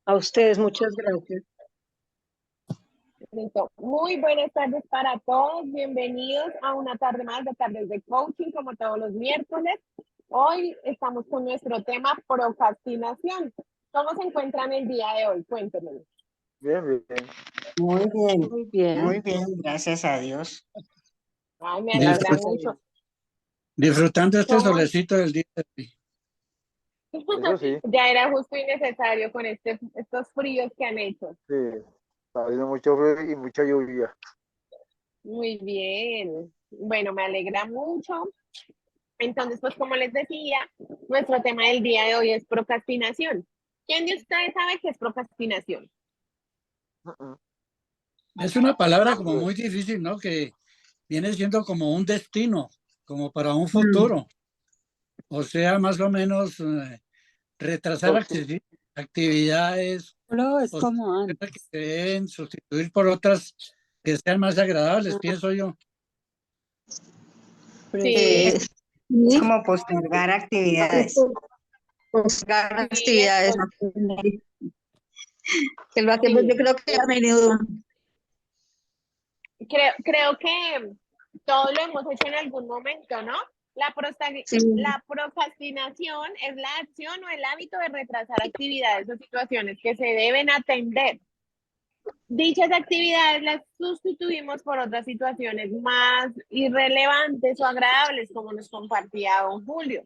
A ustedes, muchas gracias. Listo. Muy buenas tardes para todos. Bienvenidos a una tarde más de Tardes de Coaching, como todos los miércoles. Hoy estamos con nuestro tema procrastinación. ¿Cómo se encuentran el día de hoy? Cuéntenme. Bien, bien. Muy bien, Muy bien. muy bien, gracias a Dios. Ay, me alegra mucho. Disfrutando este ¿Cómo? solecito del día de hoy. Eso sí, Ya era justo y necesario con estos fríos que han hecho. sí. Está habiendo mucho frío y mucha lluvia. Muy bien. Bueno, me alegra mucho. Entonces, pues como les decía, nuestro tema del día de hoy es procrastinación. ¿Quién de ustedes sabe qué es procrastinación? Es una palabra como Pues, muy difícil, ¿no? Que viene siendo como un destino, como para un Mm. futuro. O sea, más o menos retrasar actividades No, es o como antes. que se deben sustituir por otras que sean más agradables, pienso yo. Sí, Es como postergar actividades. Postergar sí, actividades. Que lo hacemos, yo sí. creo que a menudo. Creo que todos lo hemos hecho en algún momento, ¿no? Sí, La procrastinación es la acción o el hábito de retrasar actividades o situaciones que se deben atender. Dichas actividades las sustituimos por otras situaciones más irrelevantes o agradables, como nos compartía don Julio.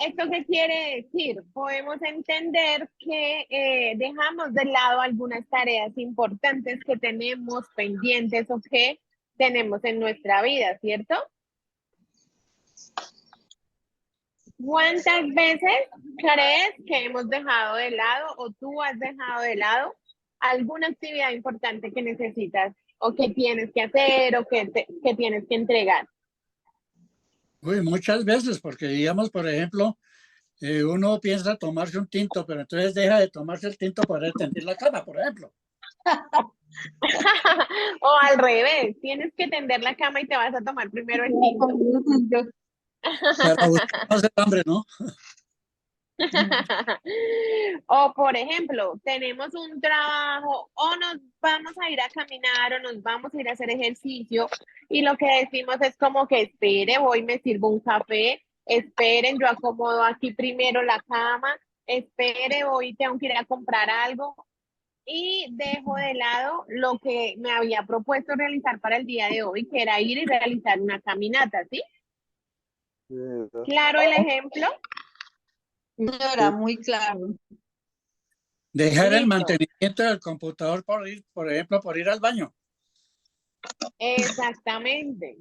¿Esto qué quiere decir? Podemos entender que dejamos de lado algunas tareas importantes que tenemos pendientes o que tenemos en nuestra vida, ¿cierto? ¿Cuántas veces crees que hemos dejado de lado o tú has dejado de lado alguna actividad importante que necesitas o que tienes que hacer o que tienes que entregar? Uy, muchas veces, porque digamos, por ejemplo, uno piensa tomarse un tinto, pero entonces deja de tomarse el tinto para tender la cama, por ejemplo. O al revés, tienes que tender la cama y te vas a tomar primero el tinto. Para buscar más el hambre, ¿no? O por ejemplo, tenemos un trabajo o nos vamos a ir a caminar o nos vamos a ir a hacer ejercicio y lo que decimos es como que espere, voy, me sirvo un café, esperen, yo acomodo aquí primero la cama, espere, voy, tengo que ir a comprar algo y dejo de lado lo que me había propuesto realizar para el día de hoy, que era ir y realizar una caminata, ¿sí? sí, ¿verdad? Claro el ejemplo. señora, muy claro. Dejar el Listo. mantenimiento del computador por ir, por ejemplo, por ir al baño. Exactamente.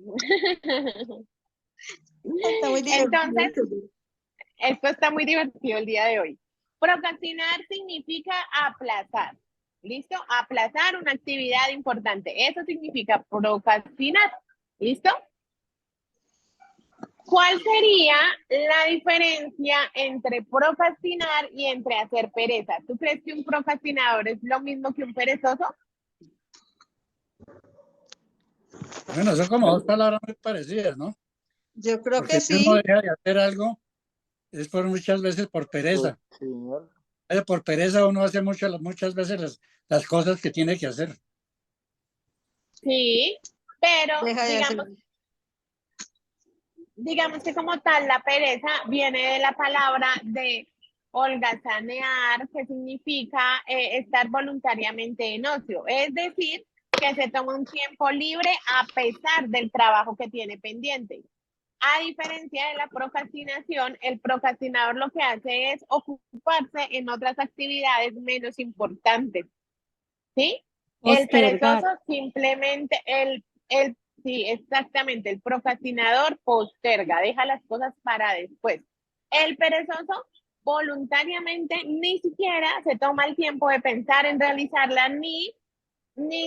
Está muy Entonces, divertido. esto está muy divertido el día de hoy. Procrastinar significa aplazar. ¿Listo? Aplazar una actividad importante. Eso significa procrastinar. ¿Listo? ¿Cuál sería la diferencia entre procrastinar y entre hacer pereza? ¿Tú crees que un procrastinador es lo mismo que un perezoso? Bueno, son como dos palabras muy parecidas, ¿no? Yo creo Porque que si uno sí. deja de hacer algo, es por muchas veces por Pues, pereza. señor. Por pereza uno hace muchas veces las cosas que tiene que hacer. Sí, pero Deja de hacer. digamos que como tal la pereza viene de la palabra de holgazanear, que significa estar voluntariamente en ocio, es decir, que se toma un tiempo libre a pesar del trabajo que tiene pendiente. A diferencia de la procrastinación, el procrastinador lo que hace es ocuparse en otras actividades menos importantes, ¿sí? El Postergar. perezoso simplemente, sí, exactamente, el procrastinador posterga, deja las cosas para después. El perezoso voluntariamente ni siquiera se toma el tiempo de pensar en realizarla ni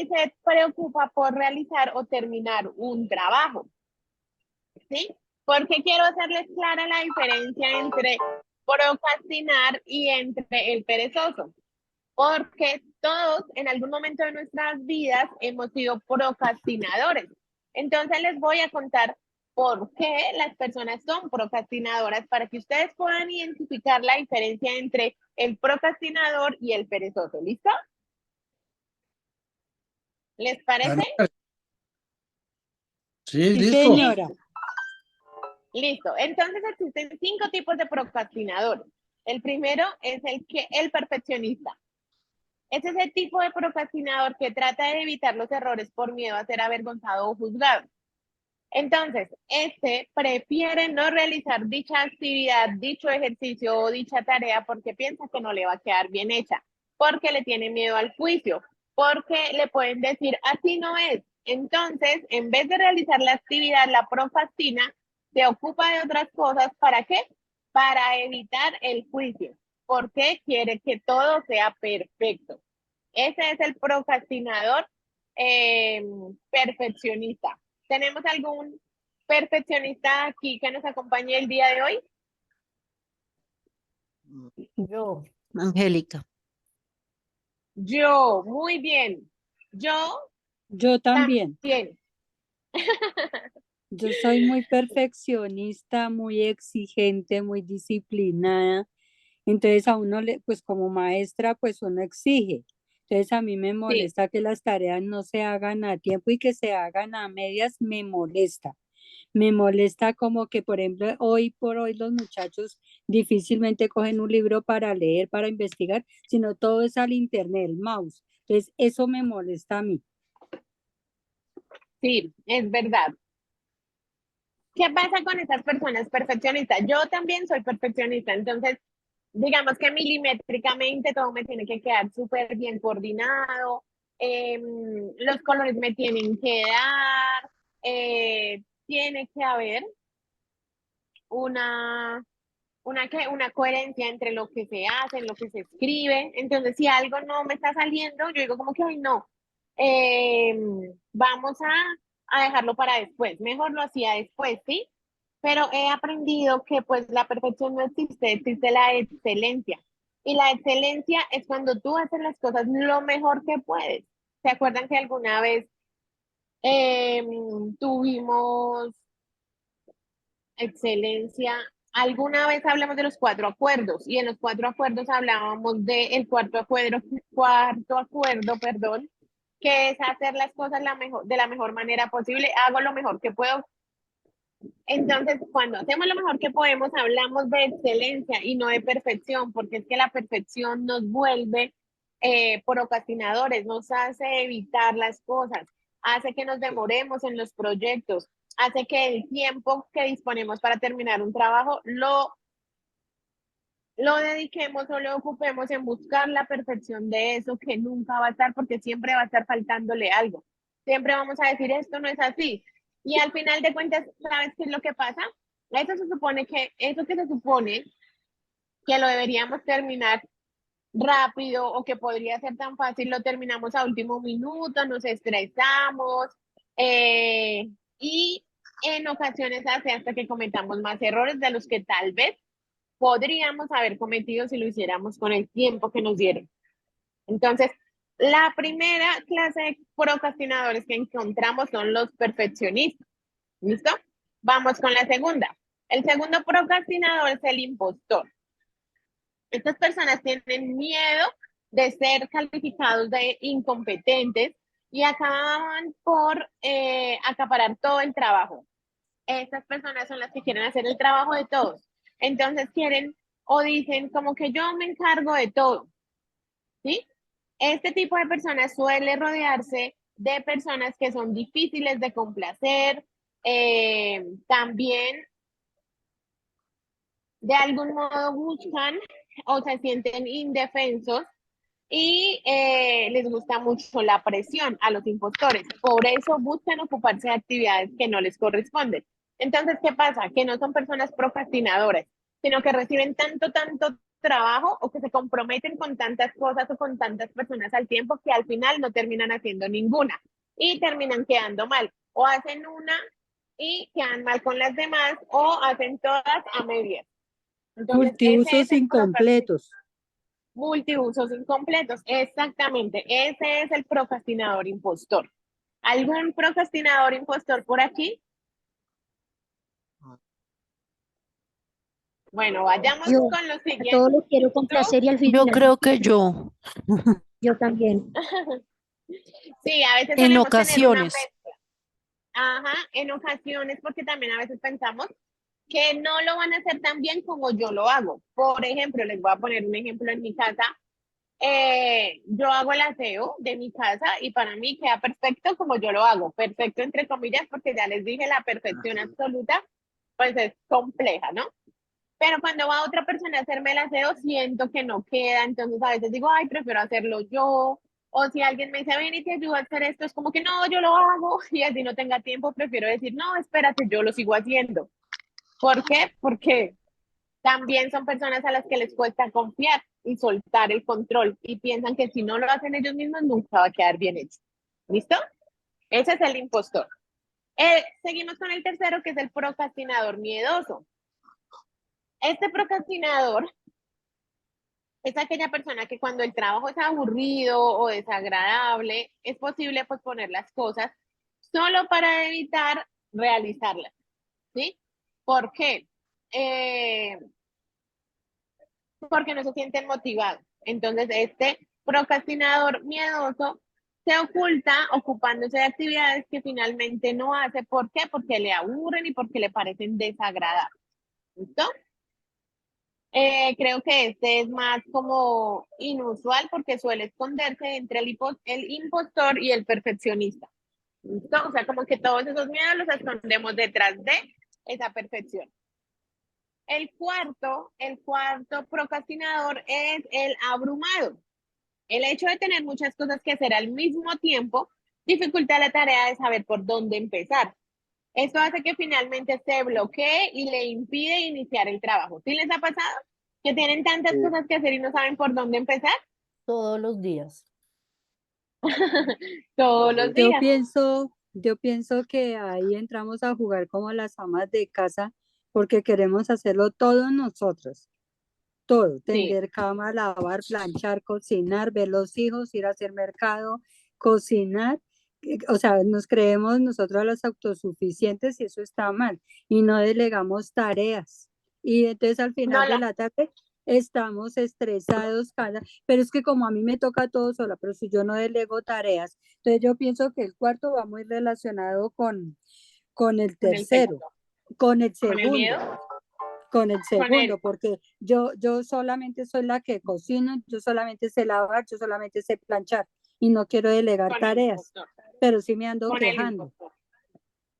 se preocupa por realizar o terminar un trabajo, ¿sí? Porque quiero hacerles clara la diferencia entre procrastinar y entre el perezoso, porque todos en algún momento de nuestras vidas hemos sido procrastinadores. Entonces les voy a contar por qué las personas son procrastinadoras para que ustedes puedan identificar la diferencia entre el procrastinador y el perezoso. ¿Listo? ¿Les parece? Bueno, pues, sí, Sí, listo. señora. Listo. Entonces existen 5 tipos de procrastinadores. El primero es el perfeccionista. Es ese tipo de procrastinador que trata de evitar los errores por miedo a ser avergonzado o juzgado. Entonces, este prefiere no realizar dicha actividad, dicho ejercicio o dicha tarea porque piensa que no le va a quedar bien hecha, porque le tiene miedo al juicio, porque le pueden decir, así no es. Entonces, en vez de realizar la actividad, la procrastina, se ocupa de otras cosas. ¿Para qué? Para evitar el juicio, porque quiere que todo sea perfecto. Ese es el procrastinador perfeccionista. ¿Tenemos algún perfeccionista aquí que nos acompañe el día de hoy? Yo, Angélica. Yo, muy bien. Yo Yo también. también. Yo soy muy perfeccionista, muy exigente, muy disciplinada. Entonces a uno le, pues como maestra, pues uno exige. Entonces a mí me Sí, molesta que las tareas no se hagan a tiempo y que se hagan a medias, me molesta. Me molesta como que, por ejemplo, hoy por hoy los muchachos difícilmente cogen un libro para leer, para investigar, sino todo es al internet, el mouse. Entonces eso me molesta a mí. sí, es verdad. ¿Qué pasa con esas personas perfeccionistas? Yo también soy perfeccionista, entonces digamos que milimétricamente todo me tiene que quedar súper bien coordinado, los colores me tienen que dar, tiene que haber una, una coherencia entre lo que se hace, lo que se escribe. Entonces, si algo no me está saliendo, yo digo como que, ay, no, vamos a dejarlo para después. Mejor lo hacía después, ¿sí? Pero he aprendido que pues la perfección no existe, existe la excelencia. Y la excelencia es cuando tú haces las cosas lo mejor que puedes. ¿Se acuerdan que alguna vez tuvimos excelencia? Alguna vez hablamos de los 4 acuerdos y en los 4 acuerdos hablábamos del cuarto acuerdo, perdón, que es hacer las cosas de la mejor manera posible. Hago lo mejor que puedo. Entonces, cuando hacemos lo mejor que podemos, hablamos de excelencia y no de perfección, porque es que la perfección nos vuelve procrastinadores, nos hace evitar las cosas, hace que nos demoremos en los proyectos, hace que el tiempo que disponemos para terminar un trabajo lo dediquemos o lo ocupemos en buscar la perfección de eso que nunca va a estar, porque siempre va a estar faltándole algo. Siempre vamos a decir, esto no es así. Y al final de cuentas, ¿sabes qué es lo que pasa? Eso que se supone que lo deberíamos terminar rápido o que podría ser tan fácil, lo terminamos a último minuto, nos estresamos y en ocasiones hace hasta que cometamos más errores de los que tal vez podríamos haber cometido si lo hiciéramos con el tiempo que nos dieron. Entonces, la primera clase de procrastinadores que encontramos son los perfeccionistas. ¿Listo? Vamos con la segunda. El segundo procrastinador es el impostor. Estas personas tienen miedo de ser calificados de incompetentes y acaban por acaparar todo el trabajo. Estas personas son las que quieren hacer el trabajo de todos. Entonces quieren o dicen como que yo me encargo de todo, ¿sí? Este tipo de personas suele rodearse de personas que son difíciles de complacer, también de algún modo buscan o se sienten indefensos y les gusta mucho la presión a los impostores. Por eso buscan ocuparse de actividades que no les corresponden. Entonces, ¿qué pasa? Que no son personas procrastinadoras, sino que reciben tanto trabajo o que se comprometen con tantas cosas o con tantas personas al tiempo que al final no terminan haciendo ninguna y terminan quedando mal. O hacen una y quedan mal con las demás o hacen todas a medias. Entonces, ese Multiusos es el incompletos. multiusos incompletos, exactamente. Ese es el procrastinador impostor. ¿Algún procrastinador impostor por aquí? Bueno, vayamos Yo, con los a siguientes. todos los quiero complacer y al final Yo creo que yo, yo también. Sí, a veces en solemos tener una ocasiones. mezcla. Ajá, en ocasiones, porque también a veces pensamos que no lo van a hacer tan bien como yo lo hago. Por ejemplo, les voy a poner un ejemplo en mi casa. Yo hago el aseo de mi casa y para mí queda perfecto como yo lo hago. Perfecto entre comillas, porque ya les dije, la perfección absoluta, pues es compleja, ¿no? Pero cuando va otra persona a hacerme el aseo, siento que no queda. Entonces a veces digo, ay, prefiero hacerlo yo. O si alguien me dice, ven y te ayudo a hacer esto, es como que no, yo lo hago. Y así no tenga tiempo, prefiero decir, no, espérate, yo lo sigo haciendo. ¿Por qué? Porque también son personas a las que les cuesta confiar y soltar el control y piensan que si no lo hacen ellos mismos nunca va a quedar bien hecho. ¿Listo? Ese es el impostor. Seguimos con el tercero, que es el procrastinador miedoso. Este procrastinador es aquella persona que cuando el trabajo es aburrido o desagradable, es posible posponer las cosas solo para evitar realizarlas. ¿Sí? ¿Por qué? Porque no se sienten motivados. Entonces, este procrastinador miedoso se oculta ocupándose de actividades que finalmente no hace. ¿Por qué? Porque le aburren y porque le parecen desagradables. ¿Listo? Creo que este es más como inusual porque suele esconderse entre el impostor y el perfeccionista. ¿Listo? O sea, como que todos esos miedos los escondemos detrás de esa perfección. El cuarto procrastinador es el abrumado. El hecho de tener muchas cosas que hacer al mismo tiempo dificulta la tarea de saber por dónde empezar. Esto hace que finalmente se bloquee y le impide iniciar el trabajo. ¿Sí les ha pasado? Que tienen tantas Sí. cosas que hacer y no saben por dónde empezar. Todos los días. Todos los Yo días. pienso que ahí entramos a jugar como las amas de casa porque queremos hacerlo todos nosotros. Todo, Sí, tender cama, lavar, planchar, cocinar, ver los hijos, ir a hacer mercado, cocinar. O sea, nos creemos nosotros las autosuficientes y eso está mal. Y no delegamos tareas. Y entonces al no final de la, la tarde estamos estresados, pero es que como a mí me toca todo sola, pero si yo no delego tareas, entonces yo pienso que el cuarto va muy relacionado con el con el tercero, segundo. con el Con el segundo miedo. con el Con el, segundo, porque yo solamente soy la que cocino, yo solamente sé lavar, yo solamente sé planchar y no quiero delegar con el tareas, impostor. pero sí me ando Con el quejando. impostor.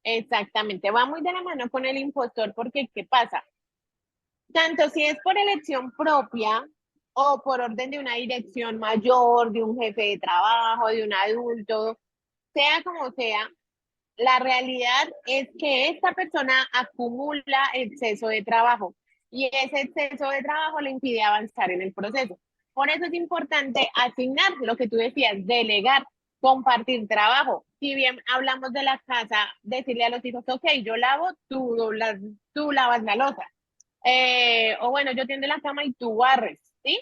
Exactamente. Va muy de la mano con el impostor porque, ¿qué pasa? Tanto si es por elección propia o por orden de una dirección mayor, de un jefe de trabajo, de un adulto, sea como sea, la realidad es que esta persona acumula exceso de trabajo y ese exceso de trabajo le impide avanzar en el proceso. Por eso es importante asignar lo que tú decías, delegar, compartir trabajo. Si bien hablamos de la casa, decirle a los hijos, ok, yo lavo, tú lavas la loza. O bueno, yo tiendo la cama y tú barres, ¿sí?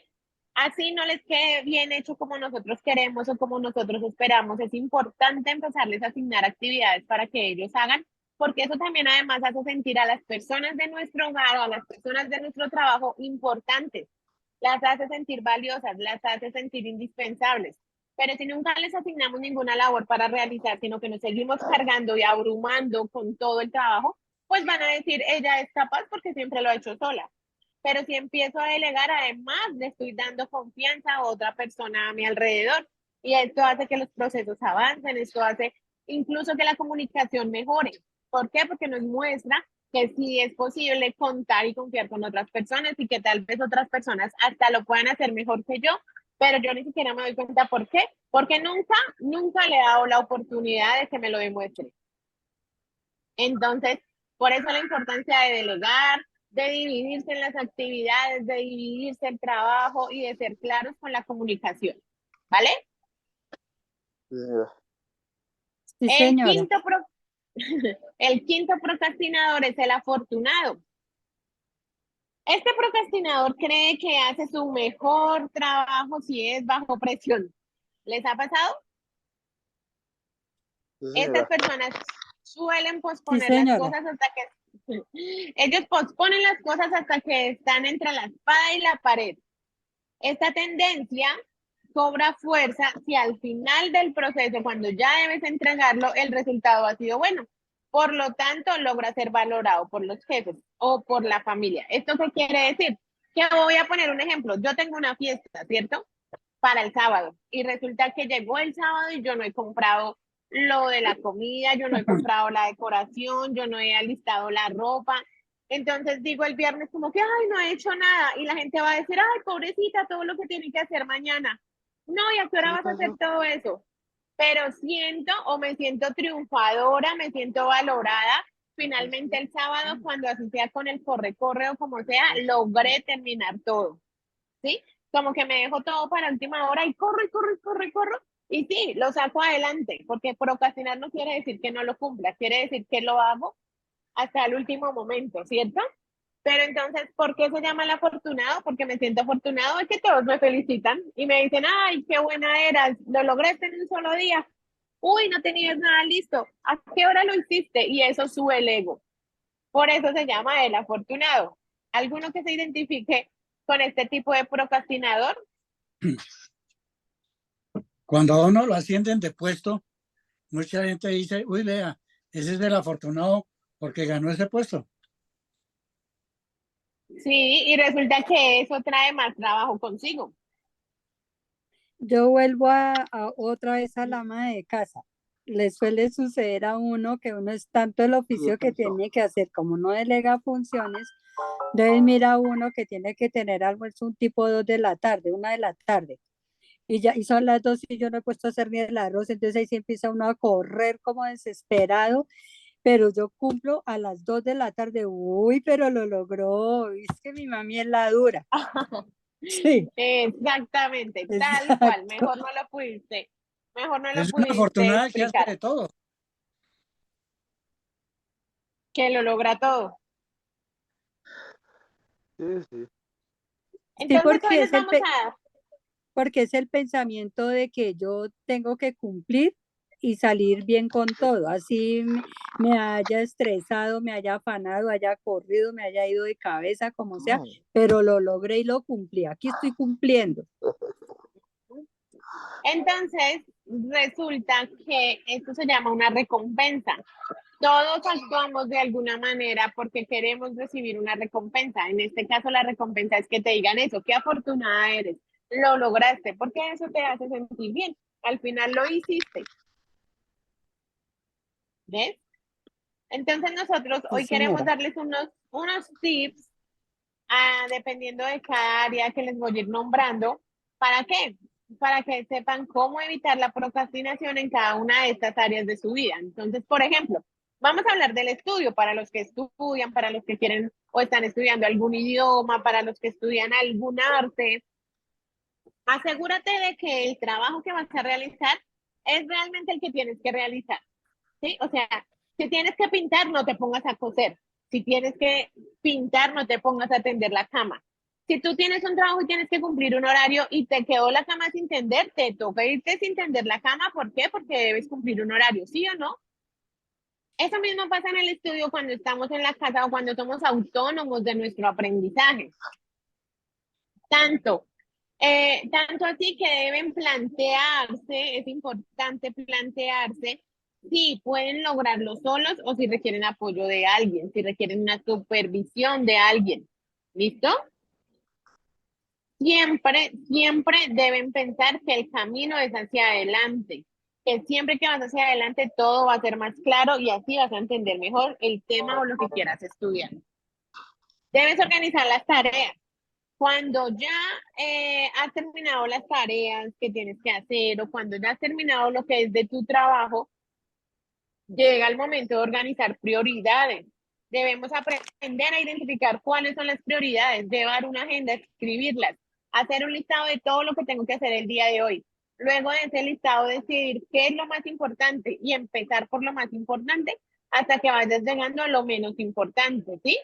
Así no les quede bien hecho como nosotros queremos o como nosotros esperamos. Es importante empezarles a asignar actividades para que ellos hagan, porque eso también además hace sentir a las personas de nuestro hogar o a las personas de nuestro trabajo importantes. Las hace sentir valiosas, las hace sentir indispensables. Pero si nunca les asignamos ninguna labor para realizar, sino que nos seguimos cargando y abrumando con todo el trabajo, pues van a decir, ella es capaz porque siempre lo ha hecho sola. Pero si empiezo a delegar, además le estoy dando confianza a otra persona a mi alrededor. Y esto hace que los procesos avancen, esto hace incluso que la comunicación mejore. ¿Por qué? Porque nos muestra que sí es posible contar y confiar con otras personas y que tal vez otras personas hasta lo puedan hacer mejor que yo, pero yo ni siquiera me doy cuenta por qué. Porque nunca le he dado la oportunidad de que me lo demuestre. Entonces, por eso la importancia de delegar, de dividirse en las actividades, de dividirse el trabajo y de ser claros con la comunicación. ¿Vale? Sí, señora. Sí, El señora. el quinto procrastinador es el afortunado. Este procrastinador cree que hace su mejor trabajo si es bajo presión. ¿Les ha pasado? Sí, Estas señora. personas suelen Sí, posponer las señora. cosas hasta que Ellos posponen las cosas hasta que están entre la espada y la pared. Esta tendencia cobra fuerza si al final del proceso, cuando ya debes entregarlo, el resultado ha sido bueno. Por lo tanto, logra ser valorado por los jefes o por la familia. ¿Esto qué quiere decir? Que voy a poner un ejemplo. Yo tengo una fiesta, ¿cierto? Para el sábado. Y resulta que llegó el sábado y yo no he comprado lo de la comida, yo no he comprado la decoración, yo no he alistado la ropa. Entonces digo el viernes como que, ay, no he hecho nada. Y la gente va a decir, ay, pobrecita, todo lo que tiene que hacer mañana. No, ¿y a qué hora vas a hacer todo eso? Pero siento o me siento triunfadora, me siento valorada. Finalmente el sábado, cuando así sea con el corre-corre o como sea, logré terminar todo. ¿Sí? Como que me dejo todo para última hora y corro, y corro, y corro, y corro. Y sí, lo saco adelante, porque procrastinar no quiere decir que no lo cumpla, quiere decir que lo hago hasta el último momento, ¿cierto? Pero entonces, ¿por qué se llama el afortunado? Porque me siento afortunado de que todos me felicitan y me dicen, ay, qué buena eras, lo lograste en un solo día. Uy, no tenías nada listo. ¿A qué hora lo hiciste? Y eso sube el ego. Por eso se llama el afortunado. ¿Alguno que se identifique con este tipo de procrastinador? Cuando a uno lo ascienden de puesto, mucha gente dice, uy, vea, ese es el afortunado porque ganó ese puesto. Sí, y resulta que eso trae más trabajo consigo. Yo vuelvo a otra vez a la ama de casa. Le suele suceder a uno que uno es tanto el oficio que tiene que hacer, como no delega funciones, entonces mira uno que tiene que tener almuerzo un tipo 2 de la tarde, 1 de la tarde, y son las 2 y yo no he puesto a hacer ni el arroz, entonces ahí sí empieza uno a correr como desesperado, pero yo cumplo a las 2 de la tarde, uy, pero lo logró, es que mi mami es la dura. Sí, Exactamente, tal cual. exacto. Mejor no lo Es una pudiste afortunada que hace explicar, de todo. que lo logra todo. Sí, sí. Sí, Entonces hoy les vamos a... porque es el pensamiento de que yo tengo que cumplir y salir bien con todo, así me haya estresado, me haya afanado, haya corrido, me haya ido de cabeza, como sea, pero lo logré y lo cumplí. Aquí estoy cumpliendo. Entonces, resulta que esto se llama una recompensa. Todos actuamos de alguna manera porque queremos recibir una recompensa. En este caso, la recompensa es que te digan eso, qué afortunada eres, lo lograste, porque eso te hace sentir bien. Al final lo hiciste. ¿Ves? Entonces nosotros Sí, hoy queremos señora. darles unos tips, dependiendo de cada área que les voy a ir nombrando. ¿Para qué? Para que sepan cómo evitar la procrastinación en cada una de estas áreas de su vida. Entonces, por ejemplo, vamos a hablar del estudio para los que estudian, para los que quieren o están estudiando algún idioma, para los que estudian algún arte. Asegúrate de que el trabajo que vas a realizar es realmente el que tienes que realizar. ¿Sí? O sea, si tienes que pintar, no te pongas a coser. Si tienes que pintar, no te pongas a tender la cama. Si tú tienes un trabajo y tienes que cumplir un horario y te quedó la cama sin tender, te toca irte sin tender la cama. ¿Por qué? Porque debes cumplir un horario, ¿sí o no? Eso mismo pasa en el estudio cuando estamos en la casa o cuando somos autónomos de nuestro aprendizaje. Tanto, tanto así que deben plantearse, es importante plantearse si pueden lograrlo solos o si requieren apoyo de alguien, si requieren una supervisión de alguien. ¿Listo? Siempre deben pensar que el camino es hacia adelante, que siempre que vas hacia adelante todo va a ser más claro y así vas a entender mejor el tema o lo que quieras estudiar. Debes organizar las tareas. Cuando ya has terminado las tareas que tienes que hacer o cuando ya has terminado lo que es de tu trabajo, llega el momento de organizar prioridades. Debemos aprender a identificar cuáles son las prioridades, llevar una agenda, escribirlas, hacer un listado de todo lo que tengo que hacer el día de hoy. Luego de ese listado, decidir qué es lo más importante y empezar por lo más importante hasta que vayas llegando a lo menos importante, ¿sí?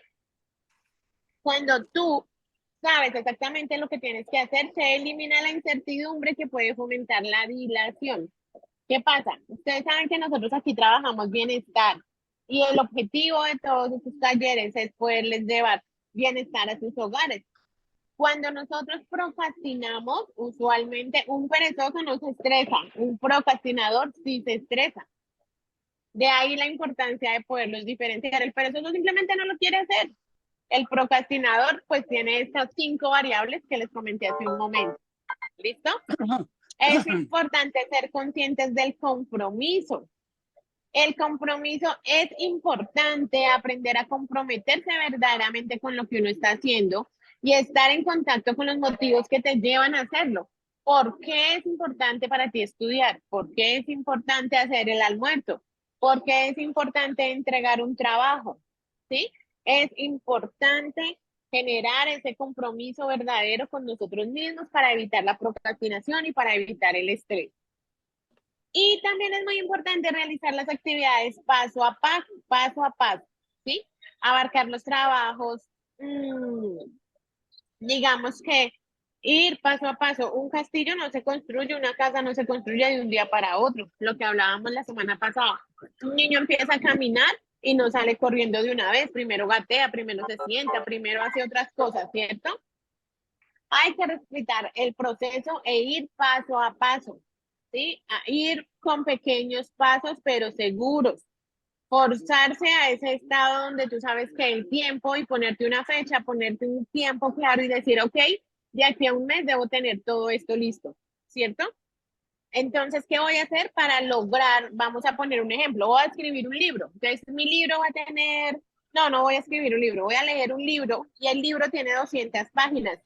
Cuando tú sabes exactamente lo que tienes que hacer, se elimina la incertidumbre que puede fomentar la dilación. ¿Qué pasa? Ustedes saben que nosotros aquí trabajamos bienestar Y el objetivo de todos estos talleres es poderles llevar bienestar a sus hogares. Cuando nosotros procrastinamos, usualmente un perezoso no se estresa, un procrastinador sí se estresa. De ahí la importancia de poderlos diferenciar. El perezoso simplemente no lo quiere hacer. El procrastinador pues tiene estas 5 variables que les comenté hace un momento. ¿Listo? Es importante ser conscientes del compromiso. El compromiso es importante, aprender a comprometerse verdaderamente con lo que uno está haciendo y estar en contacto con los motivos que te llevan a hacerlo. ¿Por qué es importante para ti estudiar? ¿Por qué es importante hacer el almuerzo? ¿Por qué es importante entregar un trabajo? ¿Sí? Es importante generar ese compromiso verdadero con nosotros mismos para evitar la procrastinación y para evitar el estrés. Y también es muy importante realizar las actividades paso a paso, ¿sí? Abarcar los trabajos, digamos que ir paso a paso. Un castillo no se construye, una casa no se construye de un día para otro, lo que hablábamos la semana pasada. Un niño empieza a caminar y no sale corriendo de una vez, primero gatea, primero se sienta, primero hace otras cosas, ¿cierto? Hay que respetar el proceso e ir paso a paso, ¿sí? A ir con pequeños pasos, pero seguros. Forzarse a ese estado donde tú sabes que el tiempo y ponerte una fecha, ponerte un tiempo claro y decir, ok, de aquí a un mes debo tener todo esto listo, ¿cierto? Entonces, ¿qué voy a hacer para lograr? Vamos a poner un ejemplo, voy a escribir un libro. Entonces, mi libro va a tener, no voy a escribir un libro, voy a leer un libro y el libro tiene 200 páginas.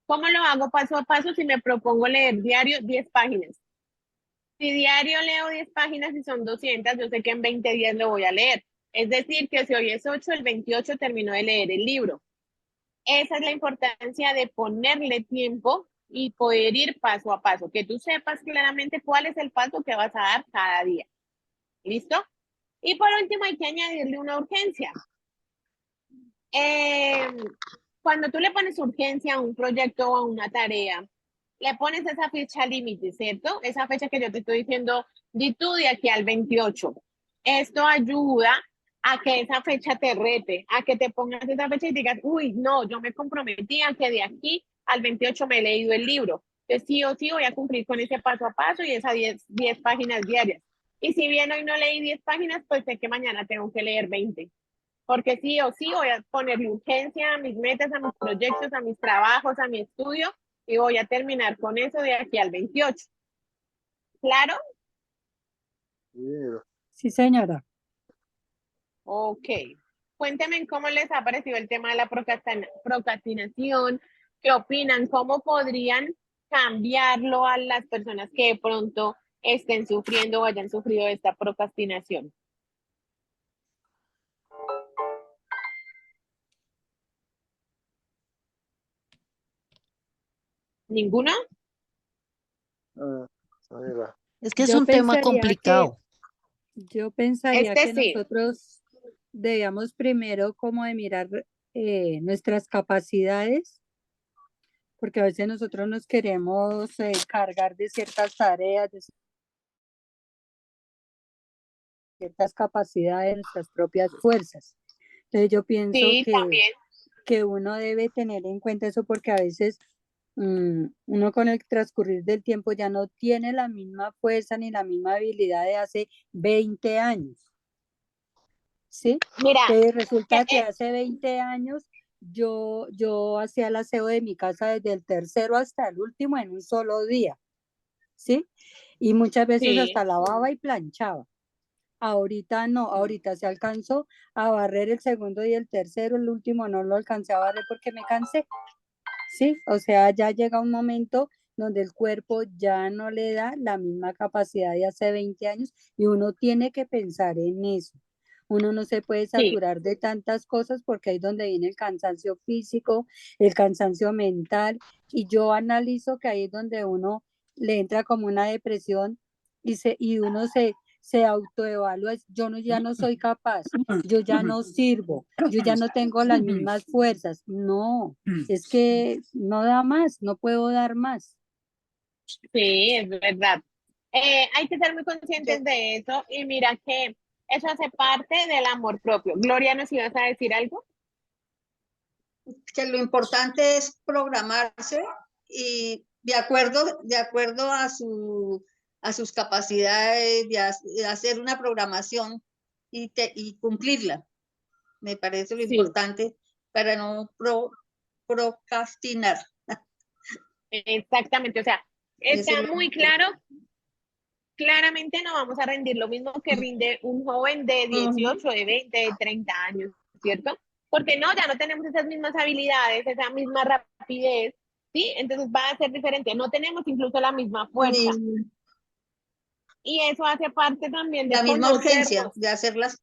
¿Cómo lo hago paso a paso si me propongo leer diario 10 páginas? Si diario leo 10 páginas y son 200, yo sé que en 20 días lo voy a leer. Es decir, que si hoy es 8, el 28 termino de leer el libro. Esa es la importancia de ponerle tiempo y poder ir paso a paso, que tú sepas claramente cuál es el paso que vas a dar cada día. ¿Listo? Y por último hay que añadirle una urgencia. Cuando tú le pones urgencia a un proyecto o a una tarea, le pones esa fecha límite, ¿cierto? Esa fecha que yo te estoy diciendo, di tú de aquí al 28. Esto ayuda a que esa fecha te rete, a que te pongas esa fecha y digas, uy, no, yo me comprometí a que de aquí al 28 me he leído el libro. Entonces sí o sí voy a cumplir con ese paso a paso y esas 10 páginas diarias. Y si bien hoy no leí 10 páginas, pues sé que mañana tengo que leer 20. Porque sí o sí voy a ponerle urgencia a mis metas, a mis proyectos, a mis trabajos, a mi estudio y voy a terminar con eso de aquí al 28. ¿Claro? Yeah. Sí, señora. Ok. Cuéntenme cómo les ha parecido el tema de la procrastinación, qué opinan, cómo podrían cambiarlo a las personas que de pronto estén sufriendo o hayan sufrido esta procrastinación. ¿Ninguno? Mira, Es que es Yo un tema pensaría complicado. Yo pensaría que Sí. nosotros debíamos primero como de mirar nuestras capacidades, porque a veces nosotros nos queremos cargar de ciertas tareas, de ciertas capacidades, nuestras propias fuerzas. Entonces yo pienso Sí, también. que uno debe tener en cuenta eso porque a veces uno con el transcurrir del tiempo ya no tiene la misma fuerza ni la misma habilidad de hace 20 años. ¿Sí? Mira, Entonces resulta que hace 20 años yo hacía el aseo de mi casa desde el tercero hasta el último en un solo día, ¿sí? Y muchas veces sí. hasta lavaba y planchaba. Ahorita no, ahorita se alcanzó a barrer el segundo y el tercero, el último no lo alcancé a barrer porque me cansé, ¿sí? O sea, ya llega un momento donde el cuerpo ya no le da la misma capacidad de hace 20 años y uno tiene que pensar en eso. Uno no se puede Sí. saturar de tantas cosas porque ahí es donde viene el cansancio físico, el cansancio mental y yo analizo que ahí es donde uno le entra como una depresión y uno se autoevalúa, ya no soy capaz, yo ya no sirvo, yo ya no tengo las mismas fuerzas. No, es que no da más, no puedo dar más. Sí, es verdad. Hay que ser muy conscientes de eso y mira que Eso hace parte del amor propio. Gloria, ¿nos ibas a decir algo? Que lo importante es programarse y de acuerdo a sus capacidades, de hacer una programación y cumplirla. Me parece lo Sí. importante para no procrastinar. Exactamente, o sea, Eso está es lo muy claro. Claramente no vamos a rendir lo mismo que rinde un joven de 18, de 20, de 30 años, ¿cierto? Porque no, ya no tenemos esas mismas habilidades, esa misma rapidez, ¿sí? Entonces va a ser diferente, no tenemos incluso la misma fuerza. Ni Y eso hace parte también de la misma urgencia conocernos. de hacer las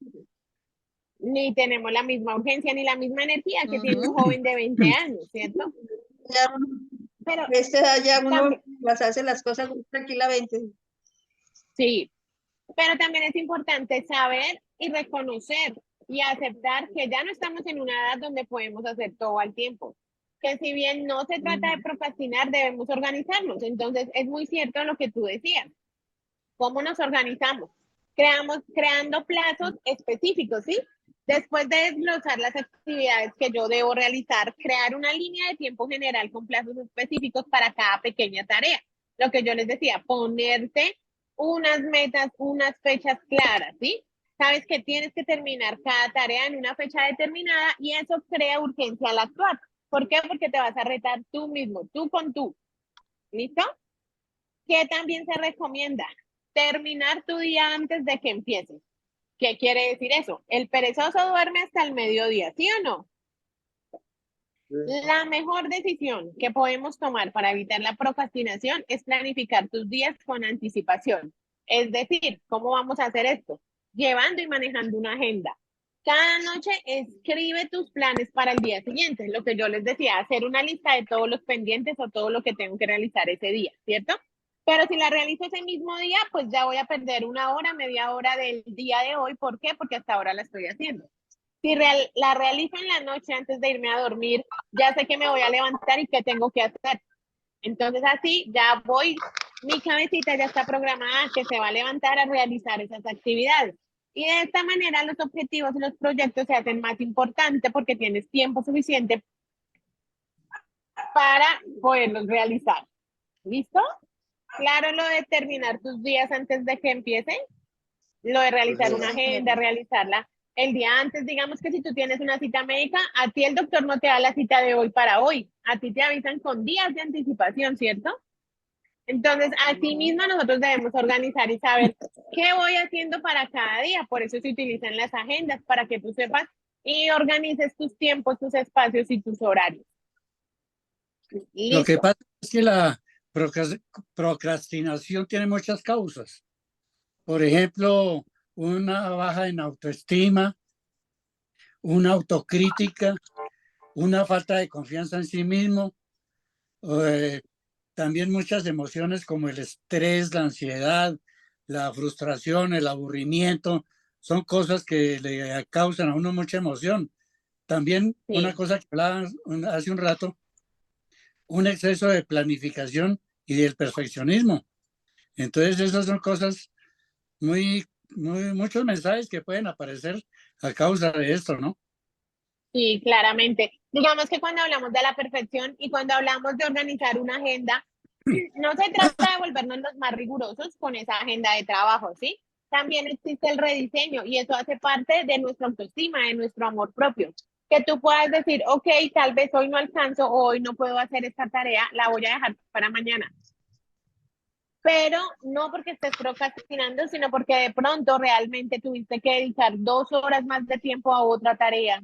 Ni tenemos la misma urgencia ni la misma energía que tiene un Ujú. joven de 20 años, ¿cierto? Ya, Pero a esta edad ya uno también, las hace las cosas muy tranquilamente. sí, pero también es importante saber y reconocer y aceptar que ya no estamos en una edad donde podemos hacer todo al tiempo. Que si bien no se trata de procrastinar, debemos organizarnos. Entonces, es muy cierto lo que tú decías. ¿Cómo nos organizamos? Creando plazos específicos, ¿sí? Después de desglosar las actividades que yo debo realizar, crear una línea de tiempo general con plazos específicos para cada pequeña tarea. Lo que yo les decía, ponerte unas metas, unas fechas claras, ¿sí? Sabes que tienes que terminar cada tarea en una fecha determinada y eso crea urgencia al actuar. ¿Por qué? Porque te vas a retar tú mismo, tú con tú. ¿Listo? ¿Qué también se recomienda? Terminar tu día antes de que empiece. ¿Qué quiere decir eso? El perezoso duerme hasta el mediodía, ¿sí o no? La mejor decisión que podemos tomar para evitar la procrastinación es planificar tus días con anticipación. Es decir, ¿cómo vamos a hacer esto? Llevando y manejando una agenda. Cada noche escribe tus planes para el día siguiente. Lo que yo les decía, hacer una lista de todos los pendientes o todo lo que tengo que realizar ese día, ¿cierto? Pero si la realizo ese mismo día, pues ya voy a perder una hora, media hora del día de hoy. ¿Por qué? Porque hasta ahora la estoy haciendo. Si la realizo en la noche antes de irme a dormir, ya sé que me voy a levantar y qué tengo que hacer. Entonces así ya voy, mi cabecita ya está programada que se va a levantar a realizar esas actividades. Y de esta manera los objetivos y los proyectos se hacen más importantes porque tienes tiempo suficiente para poderlos realizar. ¿Listo? Claro lo de terminar tus días antes de que empiece, lo de realizar una agenda, realizarla el día antes. Digamos que si tú tienes una cita médica, a ti el doctor no te da la cita de hoy para hoy, a ti te avisan con días de anticipación, ¿cierto? Entonces, así mismo nosotros debemos organizar y saber qué voy haciendo para cada día. Por eso se utilizan las agendas, para que tú sepas y organices tus tiempos, tus espacios y tus horarios. Lo que Listo. pasa es que la procrastinación tiene muchas causas. Por ejemplo, una baja en autoestima, una autocrítica, una falta de confianza en sí mismo, también muchas emociones como el estrés, la ansiedad, la frustración, el aburrimiento, son cosas que le causan a uno mucha emoción. También una Sí. cosa que hablaba hace un rato, un exceso de planificación y del perfeccionismo. Entonces, esas son cosas muchos mensajes que pueden aparecer a causa de esto, ¿no? Sí, claramente. Digamos que cuando hablamos de la perfección y cuando hablamos de organizar una agenda, no se trata de volvernos los más rigurosos con esa agenda de trabajo, ¿sí? También existe el rediseño y eso hace parte de nuestra autoestima, de nuestro amor propio. Que tú puedas decir, ok, tal vez hoy no alcanzo o hoy no puedo hacer esta tarea, la voy a dejar para mañana. Pero no porque estés procrastinando, sino porque de pronto realmente tuviste que dedicar 2 horas más de tiempo a otra tarea,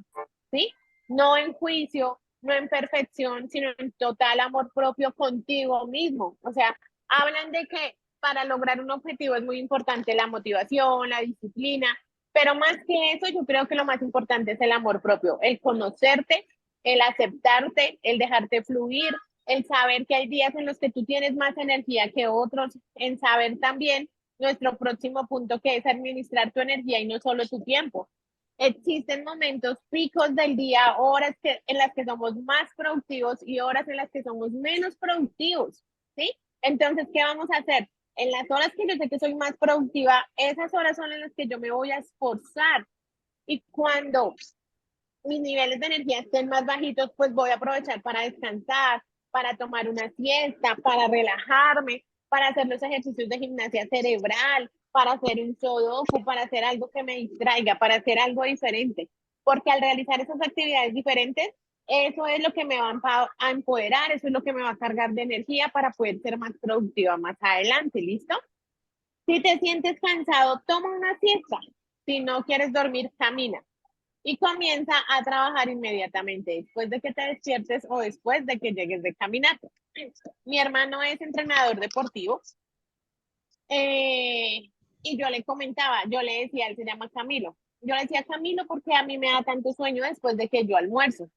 ¿sí? No en juicio, no en perfección, sino en total amor propio contigo mismo. O sea, hablan de que para lograr un objetivo es muy importante la motivación, la disciplina, pero más que eso, yo creo que lo más importante es el amor propio, el conocerte, el aceptarte, el dejarte fluir, el saber que hay días en los que tú tienes más energía que otros, en saber también nuestro próximo punto que es administrar tu energía y no solo tu tiempo. Existen momentos picos del día, horas en las que somos más productivos y horas en las que somos menos productivos, ¿sí? Entonces, ¿qué vamos a hacer? En las horas que yo sé que soy más productiva, esas horas son en las que yo me voy a esforzar. Y cuando mis niveles de energía estén más bajitos, pues voy a aprovechar para descansar, para tomar una siesta, para relajarme, para hacer los ejercicios de gimnasia cerebral, para hacer un sudoku, para hacer algo que me distraiga, para hacer algo diferente. Porque al realizar esas actividades diferentes, eso es lo que me va a empoderar, eso es lo que me va a cargar de energía para poder ser más productiva más adelante, ¿listo? Si te sientes cansado, toma una siesta. Si no quieres dormir, camina y comienza a trabajar inmediatamente después de que te despiertes o después de que llegues de caminar. Mi hermano es entrenador deportivo y yo le comentaba, yo le decía, él se llama Camilo, yo le decía Camilo porque a mí me da tanto sueño después de que yo almuerzo.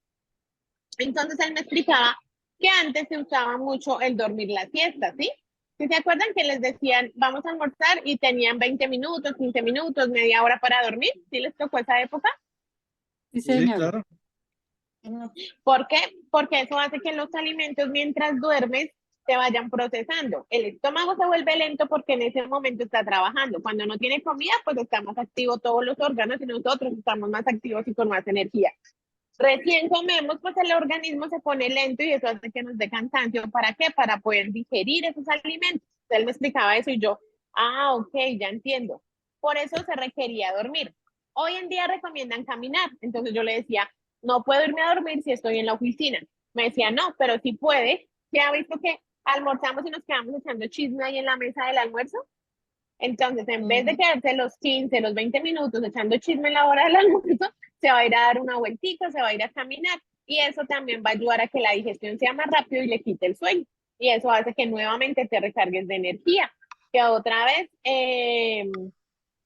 Entonces él me explicaba que antes se usaba mucho el dormir la siesta, ¿sí? ¿Sí se acuerdan que les decían, vamos a almorzar y tenían 20 minutos, 15 minutos, media hora para dormir? ¿Sí les tocó esa época? Sí, Sí, señor. claro. ¿Por qué? Porque eso hace que los alimentos mientras duermes se vayan procesando. El estómago se vuelve lento porque en ese momento está trabajando. Cuando no tiene comida, pues está más activo todos los órganos y nosotros estamos más activos y con más energía. Recién comemos, pues el organismo se pone lento y eso hace que nos dé cansancio. ¿Para qué? Para poder digerir esos alimentos. Él me explicaba eso y yo, ok, ya entiendo. Por eso se requería dormir. Hoy en día recomiendan caminar. Entonces yo le decía, no puedo irme a dormir si estoy en la oficina. Me decía, no, pero sí puede. ¿Ya ha visto que almorzamos y nos quedamos echando chisme ahí en la mesa del almuerzo? Entonces, en vez de quedarse los 15, los 20 minutos echando chisme en la hora del almuerzo, se va a ir a dar una vueltita, se va a ir a caminar y eso también va a ayudar a que la digestión sea más rápido y le quite el sueño. Y eso hace que nuevamente te recargues de energía, que otra vez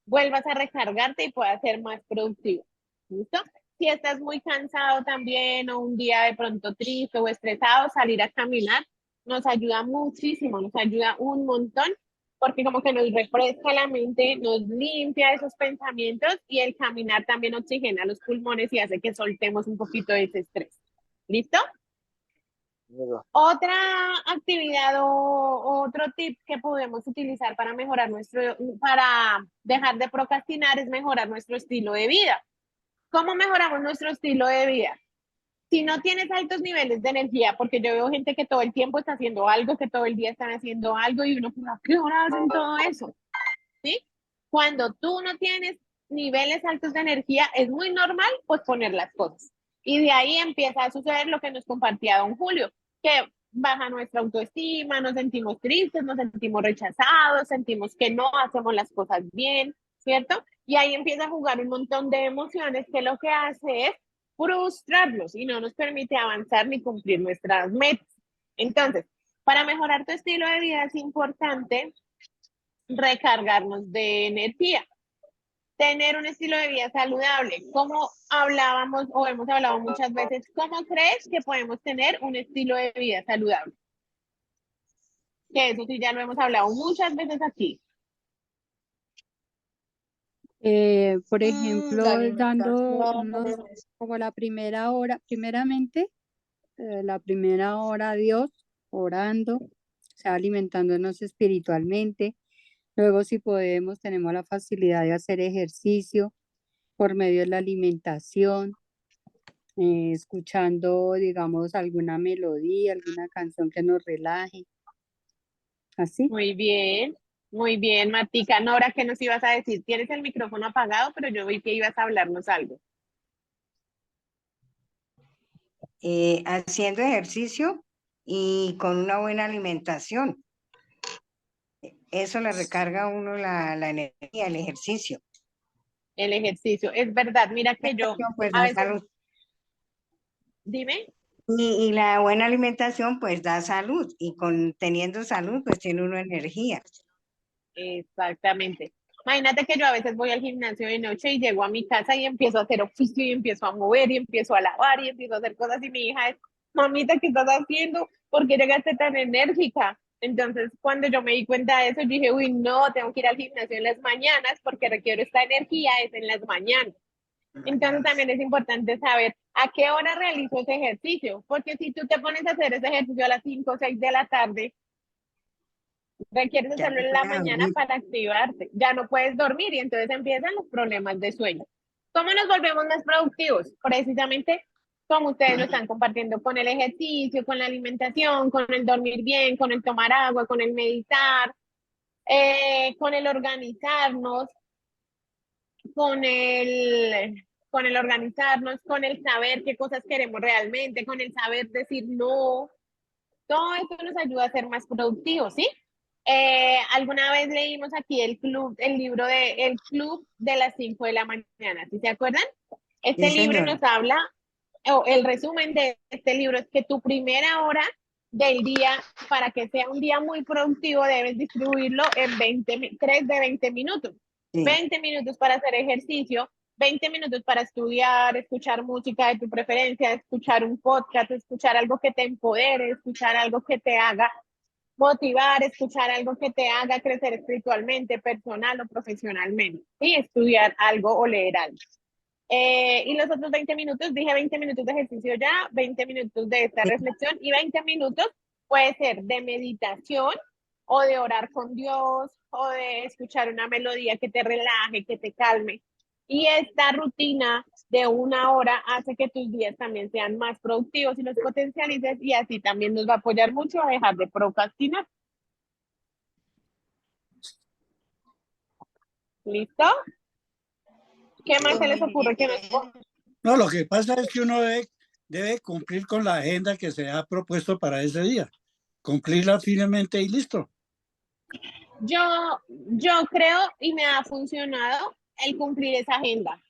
vuelvas a recargarte y puedas ser más productivo. ¿Listo? Si estás muy cansado también o un día de pronto triste o estresado, salir a caminar nos ayuda muchísimo, nos ayuda un montón porque como que nos refresca la mente, nos limpia esos pensamientos y el caminar también oxigena los pulmones y hace que soltemos un poquito de ese estrés. ¿Listo? Mira, Otra actividad o otro tip que podemos utilizar para mejorar para dejar de procrastinar es mejorar nuestro estilo de vida. ¿Cómo mejoramos nuestro estilo de vida? Si no tienes altos niveles de energía, porque yo veo gente que todo el tiempo está haciendo algo, que todo el día están haciendo algo y uno, ¿a qué hora hacen todo eso? ¿Sí? Cuando tú no tienes niveles altos de energía, es muy normal posponer las cosas. Y de ahí empieza a suceder lo que nos compartía don Julio, que baja nuestra autoestima, nos sentimos tristes, nos sentimos rechazados, sentimos que no hacemos las cosas bien, ¿cierto? Y ahí empieza a jugar un montón de emociones que lo que hace es frustrarnos y no nos permite avanzar ni cumplir nuestras metas. Entonces, para mejorar tu estilo de vida es importante recargarnos de energía. Tener un estilo de vida saludable. Como hablábamos o hemos hablado muchas veces, ¿cómo crees que podemos tener un estilo de vida saludable? Que eso sí ya lo hemos hablado muchas veces aquí. Por ejemplo, La dando alimentación. como la primera hora, primeramente, la primera hora a Dios, orando, o sea, alimentándonos espiritualmente. Luego, si podemos, tenemos la facilidad de hacer ejercicio por medio de la alimentación, escuchando, digamos, alguna melodía, alguna canción que nos relaje, así. Muy bien, Martica. Nora, ¿qué nos ibas a decir? Tienes el micrófono apagado, pero yo vi que ibas a hablarnos algo. Haciendo ejercicio y con una buena alimentación. Eso le recarga a uno la energía, el ejercicio. El ejercicio, es verdad. Mira que yo Pues a da veces, salud. dime. Y la buena alimentación pues da salud y teniendo salud pues tiene uno energía. Exactamente. Imagínate que yo a veces voy al gimnasio de noche y llego a mi casa y empiezo a hacer oficio y empiezo a mover y empiezo a lavar y empiezo a hacer cosas y mi hija es, mamita, ¿qué estás haciendo? ¿Por qué llegaste tan enérgica? Entonces, cuando yo me di cuenta de eso, dije, uy, no, tengo que ir al gimnasio en las mañanas porque requiero esta energía, es en las mañanas. Entonces también es importante saber a qué hora realizo ese ejercicio, porque si tú te pones a hacer ese ejercicio a las 5 o 6 de la tarde, Requieres Ya hacerlo no en la puede mañana dormir. para activarte. Ya no puedes dormir y entonces empiezan los problemas de sueño. ¿Cómo nos volvemos más productivos? Precisamente como ustedes lo están compartiendo con el ejercicio, con la alimentación, con el dormir bien, con el tomar agua, con el meditar, con el organizarnos, con el organizarnos, con el saber qué cosas queremos realmente, con el saber decir no. Todo eso nos ayuda a ser más productivos, ¿sí? Alguna vez leímos aquí el libro de El Club de las 5 de la mañana, ¿sí se acuerdan? Este Sí, libro señora. nos habla, o el resumen de este libro es que tu primera hora del día, para que sea un día muy productivo, debes distribuirlo en 3 de 20 minutos. Sí. 20 minutos para hacer ejercicio, 20 minutos para estudiar, escuchar música de tu preferencia, escuchar un podcast, escuchar algo que te empodere, escuchar algo que te haga motivar, escuchar algo que te haga crecer espiritualmente, personal o profesionalmente, y estudiar algo o leer algo. Y los otros 20 minutos, dije 20 minutos de ejercicio ya, 20 minutos de esta reflexión y 20 minutos puede ser de meditación o de orar con Dios o de escuchar una melodía que te relaje, que te calme. Y esta rutina de 1 hora hace que tus días también sean más productivos y los potencialices y así también nos va a apoyar mucho a dejar de procrastinar. ¿Listo? ¿Qué más se les ocurre que nos... No, lo que pasa es que uno debe cumplir con la agenda que se ha propuesto para ese día. Cumplirla firmemente y listo. Yo creo y me ha funcionado el cumplir esa agenda.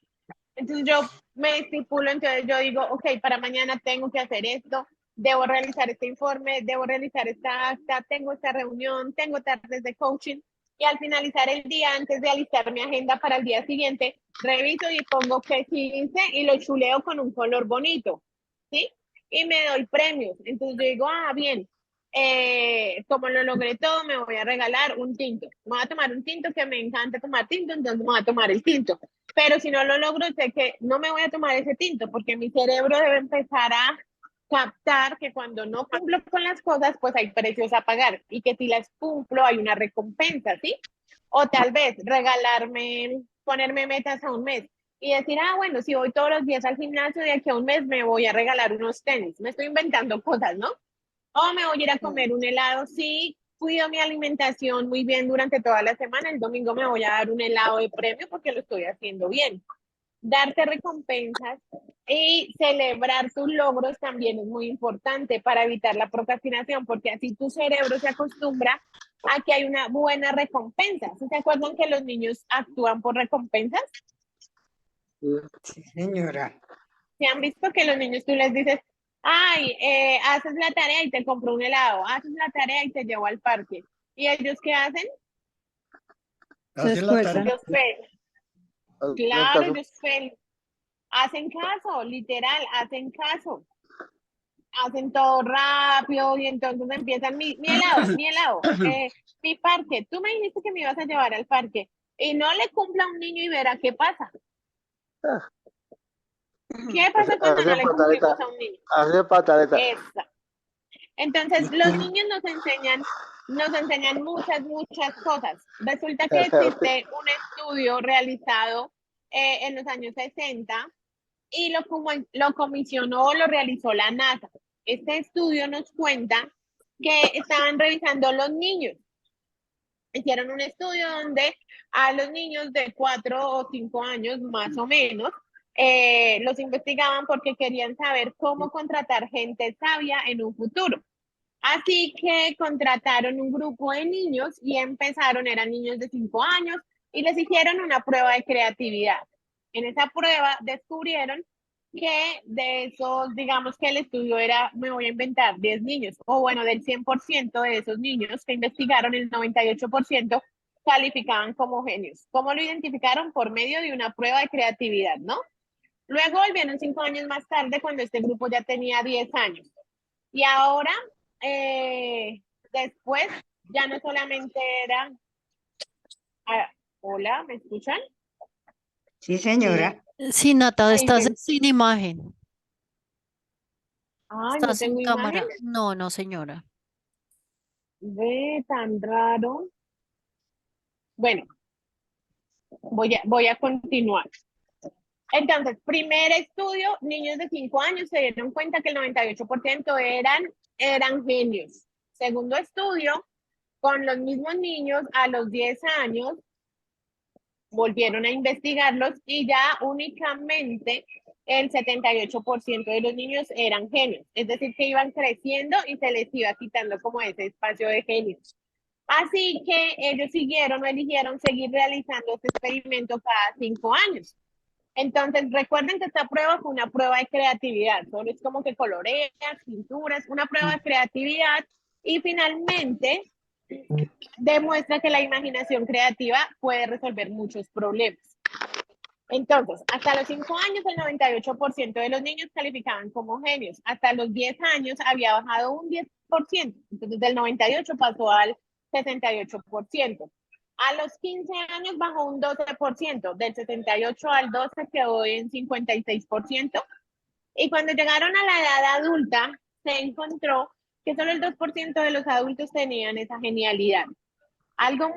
Entonces yo me estipulo, entonces yo digo, ok, para mañana tengo que hacer esto, debo realizar este informe, debo realizar esta acta, tengo esta reunión, tengo tardes de coaching y al finalizar el día, antes de alistar mi agenda para el día siguiente, reviso y pongo que sí hice y lo chuleo con un color bonito, ¿sí? Y me doy premios. Entonces yo digo, ah, bien, como lo logré todo, me voy a regalar un tinto. Me voy a tomar un tinto que me encanta tomar tinto, entonces me voy a tomar el tinto. Pero si no lo logro, sé que no me voy a tomar ese tinto porque mi cerebro debe empezar a captar que cuando no cumplo con las cosas, pues hay precios a pagar y que si las cumplo hay una recompensa, ¿sí? O tal vez regalarme, ponerme metas a un mes y decir, ah, bueno, si voy todos los días al gimnasio, de aquí a un mes me voy a regalar unos tenis. Me estoy inventando cosas, ¿no? O me voy a ir a comer un helado, sí, cuido mi alimentación muy bien durante toda la semana, el domingo me voy a dar un helado de premio porque lo estoy haciendo bien. Darte recompensas y celebrar tus logros también es muy importante para evitar la procrastinación, porque así tu cerebro se acostumbra a que hay una buena recompensa. ¿Sí se acuerdan que los niños actúan por recompensas? Sí, señora. ¿Se han visto que los niños tú les dices, ay, haces la tarea y te compro un helado, haces la tarea y te llevo al parque? ¿Y ellos qué hacen? Se Hacer la tarea. esfuerzan. Ellos Hazme claro, caso. ellos hacen caso, literal, hacen todo rápido y entonces empiezan mi helado, mi parque. Tú me dijiste que me ibas a llevar al parque y no le cumpla a un niño y verá qué pasa. ¿Qué pasa cuando no Hacer le pataleta. cumplimos a un niño? Hacer pataleta. Esa. Entonces, los niños nos enseñan muchas cosas. Resulta que existe un estudio realizado en los años 60 y lo comisionó o lo realizó la NASA. Este estudio nos cuenta que estaban revisando los niños. Hicieron un estudio donde a los niños de 4 o 5 años, más o menos, los investigaban porque querían saber cómo contratar gente sabia en un futuro. Así que contrataron un grupo de niños y eran niños de 5 años, y les hicieron una prueba de creatividad. En esa prueba descubrieron que de esos, digamos que el estudio era, me voy a inventar, 10 niños, o bueno, del 100% de esos niños que investigaron, el 98% calificaban como genios. ¿Cómo lo identificaron? Por medio de una prueba de creatividad, ¿no? Luego volvieron 5 años más tarde cuando este grupo ya tenía 10 años. Y ahora, después, ya no solamente era... hola, ¿me escuchan? Sí, señora. Sí, Nata, Ahí estás dicen, sin imagen. ay, no Estás sin tengo imagen. cámara. No, no, señora. Ve, tan raro. Bueno, voy a continuar. Entonces, primer estudio, niños de 5 años se dieron cuenta que el 98% eran genios. Segundo estudio, con los mismos niños a los 10 años, volvieron a investigarlos y ya únicamente el 78% de los niños eran genios. Es decir, que iban creciendo y se les iba quitando como ese espacio de genios. Así que ellos siguieron o eligieron seguir realizando este experimento cada 5 años. Entonces, recuerden que esta prueba fue una prueba de creatividad. Solo es como que coloreas, pinturas, una prueba de creatividad. Y finalmente, demuestra que la imaginación creativa puede resolver muchos problemas. Entonces, hasta los 5 años, el 98% de los niños calificaban como genios. Hasta los 10 años había bajado un 10%. Entonces, del 98 pasó al 68%. A los 15 años bajó un 12%. Del 68 al 12 quedó en 56%. Y cuando llegaron a la edad adulta, se encontró que solo el 2% de los adultos tenían esa genialidad. Algo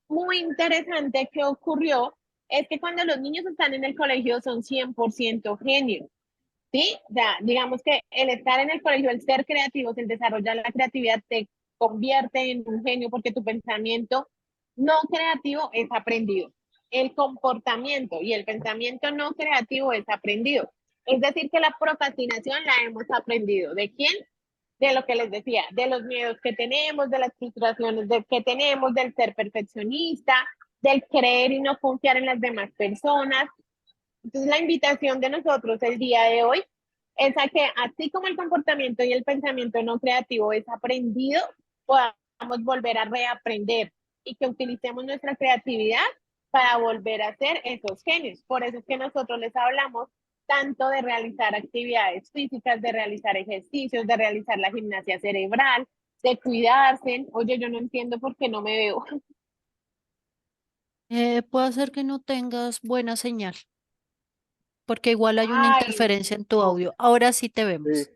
muy interesante que ocurrió es que cuando los niños están en el colegio son 100% genios, ¿sí? Ya, digamos que el estar en el colegio, el ser creativos, el desarrollar la creatividad te convierte en un genio porque tu pensamiento no creativo es aprendido. El comportamiento y el pensamiento no creativo es aprendido. Es decir, que la procrastinación la hemos aprendido. ¿De quién? De lo que les decía, de los miedos que tenemos, de las frustraciones que tenemos, del ser perfeccionista, del creer y no confiar en las demás personas. Entonces, la invitación de nosotros el día de hoy es a que, así como el comportamiento y el pensamiento no creativo es aprendido, podamos volver a reaprender y que utilicemos nuestra creatividad para volver a ser esos genios. Por eso es que nosotros les hablamos tanto de realizar actividades físicas, de realizar ejercicios, de realizar la gimnasia cerebral, de cuidarse. Oye, yo no entiendo por qué no me veo. Puede ser que no tengas buena señal, porque igual hay una Ay, interferencia en tu no, audio. Ahora sí te vemos. Sí.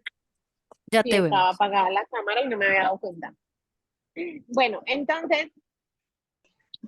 Ya sí, te estaba vemos. apagada la cámara y no me había dado cuenta. Bueno, entonces,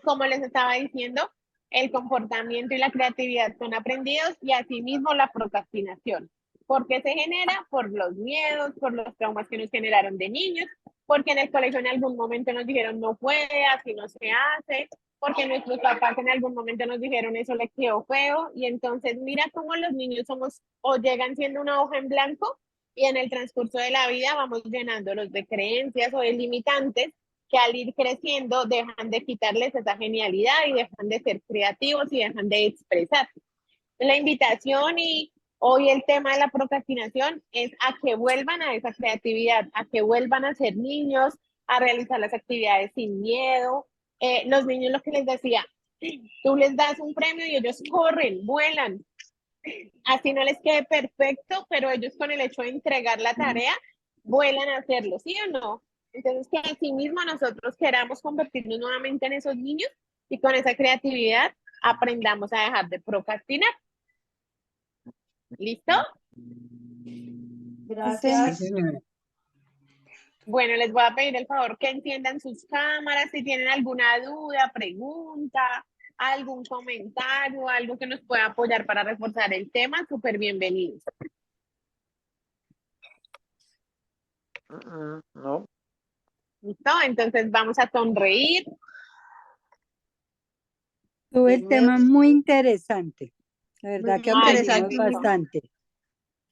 como les estaba diciendo, el comportamiento y la creatividad son aprendidos y asimismo la procrastinación. ¿Por qué se genera? Por los miedos, por los traumas que nos generaron de niños, porque en el colegio en algún momento nos dijeron no puede, así no se hace, porque nuestros papás en algún momento nos dijeron eso le quedó feo, y entonces mira cómo los niños somos o llegan siendo una hoja en blanco y en el transcurso de la vida vamos llenándolos de creencias o de limitantes que al ir creciendo dejan de quitarles esa genialidad y dejan de ser creativos y dejan de expresar. La invitación y hoy el tema de la procrastinación es a que vuelvan a esa creatividad, a que vuelvan a ser niños, a realizar las actividades sin miedo. Los niños, lo que les decía, tú les das un premio y ellos corren, vuelan. Así no les quede perfecto, pero ellos con el hecho de entregar la tarea, vuelan a hacerlo, ¿sí o no? Entonces, que así mismo nosotros queramos convertirnos nuevamente en esos niños y con esa creatividad aprendamos a dejar de procrastinar. ¿Listo? Gracias. Bueno, les voy a pedir el favor que enciendan sus cámaras si tienen alguna duda, pregunta, algún comentario, algo que nos pueda apoyar para reforzar el tema, súper bienvenidos. No. ¿Listo? Entonces vamos a sonreír. Tuve el tema muy interesante. La verdad que Muy aprendimos interesante. bastante.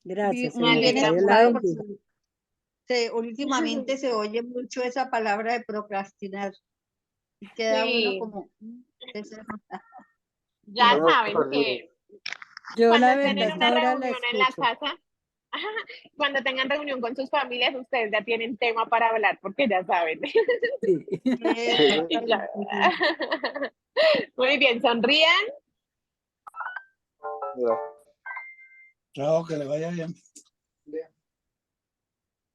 Muy Gracias, Me bien alegra señorita. Dios la enfocado bendiga. porque últimamente se oye mucho esa palabra de procrastinar. Y queda uno Sí, como... ya No, saben horrible. que Yo cuando la estén verdad en hasta una ahora la reunión en la escucho. casa, cuando tengan reunión con sus familias, ustedes ya tienen tema para hablar, porque ya saben. Sí. Ya. Muy bien, sonrían. Mira. Chao, que le vaya bien.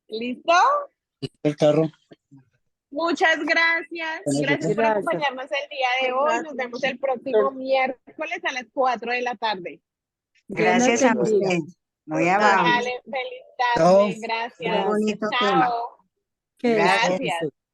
¿Listo? El carro. Muchas gracias. Gracias por Gracias. acompañarnos el día de hoy. Nos vemos el próximo miércoles a las 4 de la tarde. Dios los Gracias a bendiga. usted. Muy amable. Dale, feliz Chao. tarde. Gracias. Muy bonito tema. Chao. Que Gracias. descanse.